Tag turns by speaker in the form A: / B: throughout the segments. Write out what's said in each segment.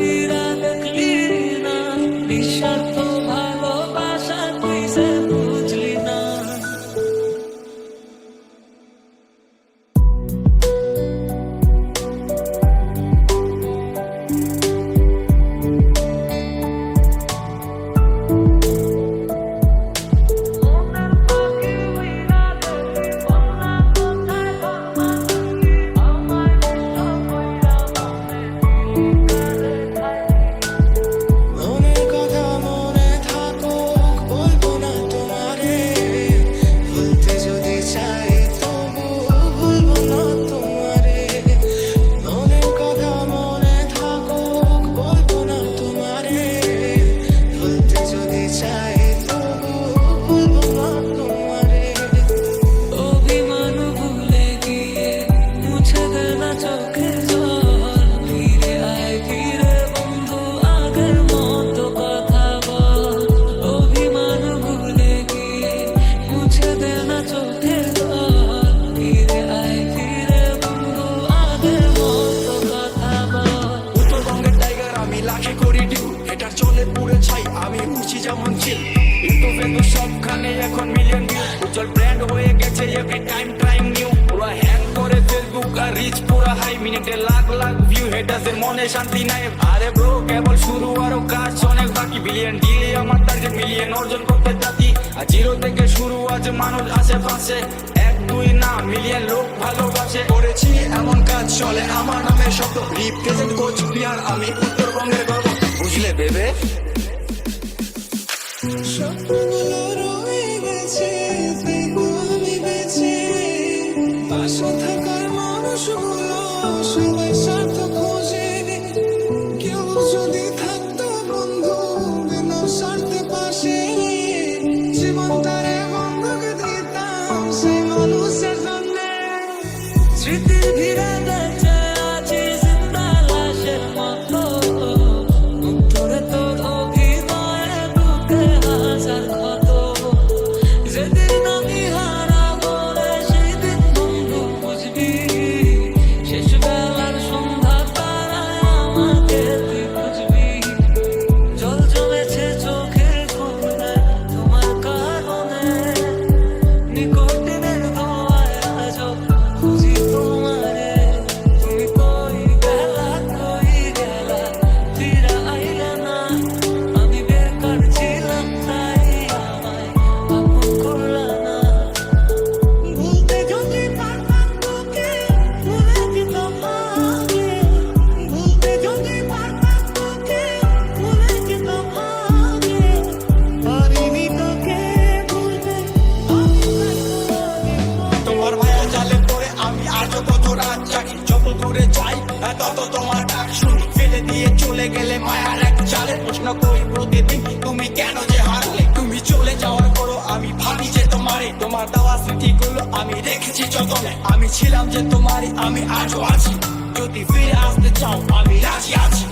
A: ফিরা দেখলি না, নিঃস্বার্থ ভালোবাসা তুই সে বুঝলি না। সবখানে এখন মিলিয়ন ভিউ, উজ্জ্বল ব্র্যান্ড হয়ে গেছে এভরি টাইম ট্রাইং নিউ। পুরা হ্যাং করে ফেসবুক আর রিচ পুরা হাই, মিনিটে লাখ লাখ ভিউ, হেটার্সের মনে শান্তি নাই। আরে ব্রো কেবল শুরু, আরো কাজ অনেক বাকি। বিলিয়ন ডিলে আমার টার্গেট, মিলিয়ন অর্জন করতে চাচ্ছি। আর জিরো থেকে শুরু, আজ মানুষ আশেপাশে, এক দুই না মিলিয়ন লোক ভালোবাসে। করেছি এমন কাজ চলে আমার নামে শব্দ, রিপ্রেজেন্ট কোচ প্লেয়ার আমি, উত্তরবঙ্গের গর্ব, বুঝলে বেবে?
B: স্বপ্নগুলো রয়ে গেছে, দেখবো আমি বেঁচে। পাশে থাকার মানুষগুলো সবাই স্বার্থ খোঁজে। কেউ যদি থাকতো বন্ধু বিনা স্বার্থে পাশে, জীবনটারে বন্ধুকে দিতাম সেই মানুষের জন্যে।
A: স্মৃতির ভিড়ে বেঁচে আছি জিন্দা লাশের মতো, উত্তরে তোর অভিনয়ে বুকে হাজার ক্ষত। যেদিন আমি হারাবো রে সেদিন বন্ধু বুঝবি, শেষ বেলার সন্ধ্যা তারায় আমাকে তুই বুঝবি। জল জমেছে চোখের কোণে তোমার কারণে, নিকটিনের ধোঁয়ায় আজও খুঁজি তোমারে। তুমি কই গেলা ফিরা আইলে না, আমি বেকার ছিলাম তাই আমায় আপন করলা না।
B: ভুলতে যদি পারতাম তোকে ভুলে দিতাম আগে, ভুলতে যদি পারতাম তোকে ভুলে দিতাম আগে। পারিনি তোকে ভুলতে,
C: তোমার মায়া জালে পড়ে আমি আজও কত রাত জাগি। যত দূরে যাই তত তোমার ডাক শুনি, ফেলে দিয়ে চলে গেলে মায়ার এক জালে। প্রশ্ন করি প্রতিদিন তুমি কেন যে হারলে? তুমি চলে যাওয়ার পরও আমি ভাবি যে তোমারে, তোমার দেওয়া স্মৃতিগুলো আমি রেখেছি যতনে। আমি ছিলাম যে তোমারই, আমি আজও আছি। যদি ফিরে আসতে চাও আমি রাজি আছি।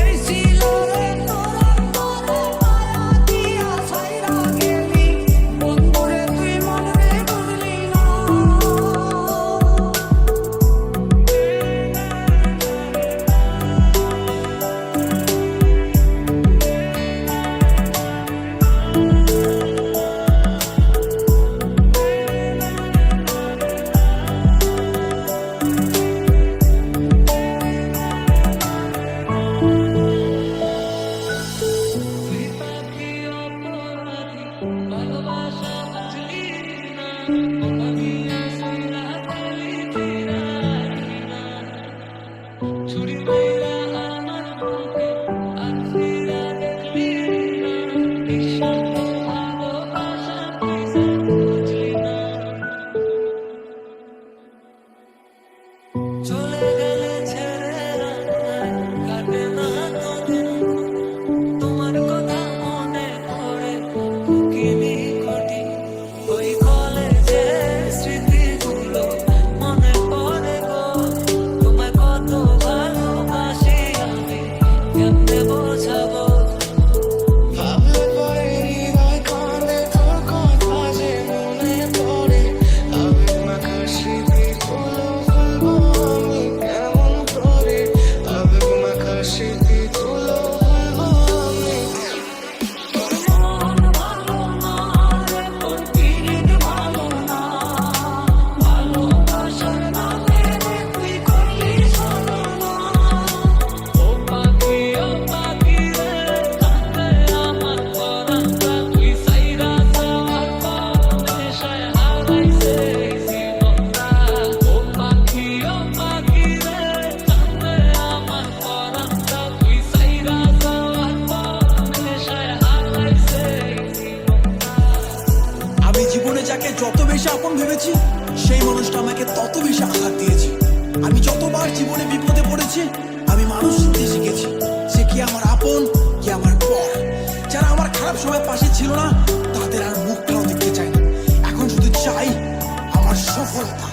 B: এই ছিল রে তোরা তোরে মায়া দিয়া ছাইরা গেলি, বন্ধুরে তুই মনে বুঝলি না।
A: তুই পাখি অপরাধী, ভালোবাসা বুঝলি না, আমি আসিলা গেলি ফিরা আইলি না। ছুরি মাইরা আমার বুকে আর ফিরা দেখলি না, নিঃস্বার্থ ভালোবাসা তুই সে বুঝলি না। চলে গেলে ছেড়ে রান্নায় কাটে না তোদের, তোমার কথা মনে পড়ে কুকিনি ঘটি। ওই কলেজে
C: যাকে যত বেশি আপন ভেবেছি সেই মানুষটা আমাকে তত বেশি আঘাত দিয়েছে। আমি যতবার জীবনে বিপদে পড়েছি আমি মানুষ চিনতে শিখেছি, সে কি আমার আপন কি আমার পর। যারা আমার খারাপ সময় পাশে ছিল না তাদের আর মুখটাও দেখতে চাই না, এখন শুধু চাই আমার সফলতা।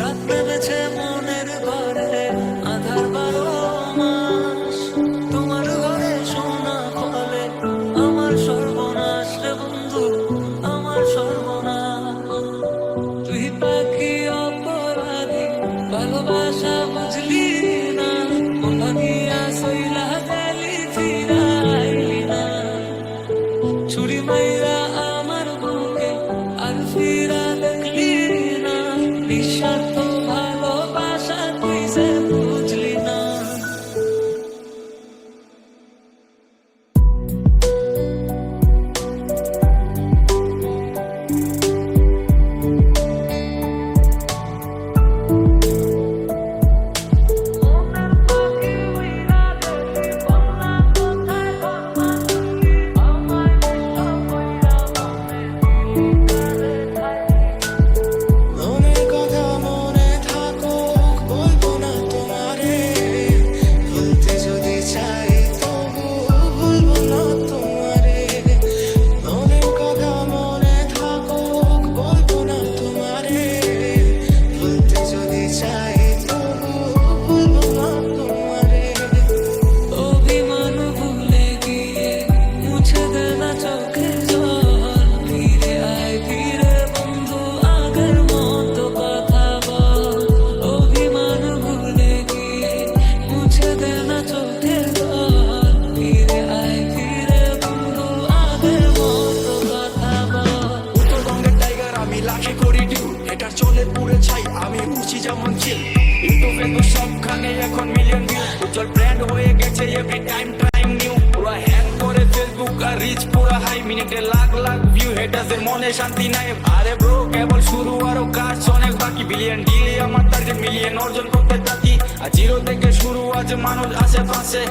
D: রাত নেমেছে মনের ঘরে আধার 12 মাস, তোমার ঘরে সোনা ফলে আমার সর্বনাশ রে বন্ধু, আমার সর্বনাশ। তুই পাখি অপরাধী ভালোবাসা বুঝলি না, মন ভাঙিয়া সইলা গেলি ফিরাইলি না। ছুরি মাইরা আমার বুকে আর ফিরা দেখলি না, নিঃস্বার্থ ভালোবাসা তুই যে বুঝলি না। মনের কথা মনে থাকুক বলবো না তোমারে, বলতে যদি চাই তবু বলবো না তোমারে। মনের কথা মনে থাকুক বলবো না তোমারে, বলতে যদি চাই তবু বলবো না তোমারে। অভিমান ভুলে গিয়ে মুছে দে না চোখের জল, ফিরে আয় ফিরে বন্ধু আগের মতো কথা বল। অভিমান ভুলে গিয়ে মুছে দে না চোখের জল, ফিরে আয় ফিরে বন্ধু আগের মতো কথা বল।
C: উত্তরবঙ্গের টাইগার আমি লাখে করি ডিউ, এটা চলে পুরে ছাই আমি উঠছি যেমন চিল।
A: ইউটিউবে তো সবখানে এখন মিলিয়ন ভিউ, উজ্জ্বল ব্র্যান্ড হয়ে গেছে এভরি টাইম ট্রাইং নিউ। পুরো হ্যাং করে ফেসবুক আর রিচ পুরো হাই, মিনিটে লাখ লাখ ভিউ, হেটারদের মনে শান্তি নাই। আরে ব্রো কেবল শুরু, আরো কাজ অনেক বাকি। বিলিয়ন ডিলে আমার টার্গেট, মিলিয়ন অর্জন করতে থাকি। আর জিরো থেকে শুরু, আজ মানুষ আশেপাশে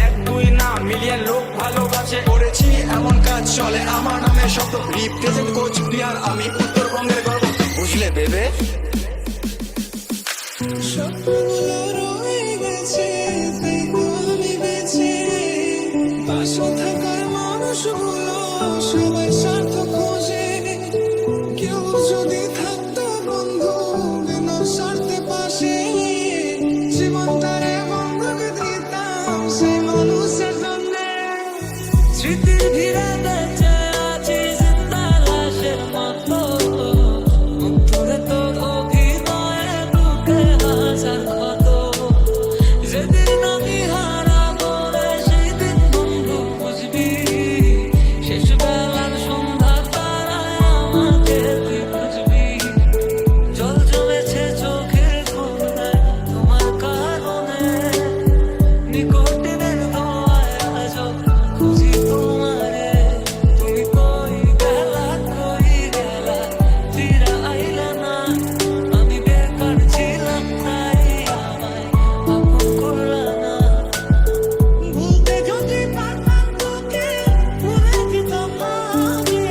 A: 1-2 না মিলিয়ন লোক ভালোবাসে।
C: করেছি এমন কাজ চলে আমার নামে শব্দ, রিপ্রেজেন্ট কোচ বিহার আমি উত্তরবঙ্গের গর্ব, বুঝলে বেবে।
D: স্বপ্নগুলো রয়ে গেছে তাই তো আমি বেঁচে, পাশে থাকার মানুষগুলো সবাই স্বার্থ খোঁজে। কেউ যদি থাকতো বন্ধু বিনা স্বার্থে পাশে, জীবনটারে বন্ধক দিতাম সেই মানুষের জন্যে। স্মৃতির ভিড়ে বেঁচে আছি জিন্দা লাশের মতো, অন্তরে তোর অভিনয়ে বুকে হাজার ক্ষত। যেদিন আমি হারাবো রে সেদিন বন্ধু বুঝবি, শেষ বেলার সন্ধ্যা তারায় আমাকে তুই বুঝবি। জল জমেছে চোখের কোণে তোমার কারণে, নিকটের দোয়ায় আজও খুঁজি তোমারে। তুমি কই গেলা ফিরা আইলা না, আমি বেকার ছিলাম তাই আমায় আপন করলা না। ভুলতে যদি পারতাম তোকে ভুলে যেতাম আগে,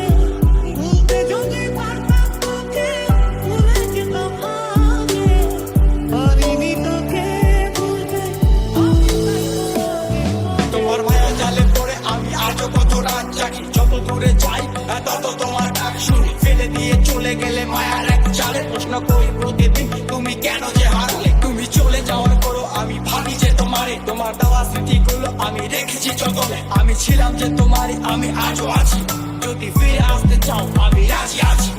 D: ভুলতে যদি পারতাম তোকে ভুলে যেতাম আগে। পারিনি তোকে ভুলতে আমি তাই তোমাকে।
C: তোমার মায়া জালে পড়ে আমি আজও কত রাত জাগি, যত দূরে যাই তত তোমার ডাক শুনি। ফেলে দিয়ে চলে গেলে মায়ার এক জালে, প্রশ্ন করি প্রতিদিন তুমি কেন যে হারলে। তুমি চলে যাওয়ার পরও আমি ভাবি যে তোমারে, তোমার দেওয়া স্মৃতিগুলো আমি রেখেছি যতনে। আমি ছিলাম যে তোমারই, আমি আজও আছি, যদি ফিরে আসতে চাও আমি রাজি আছি।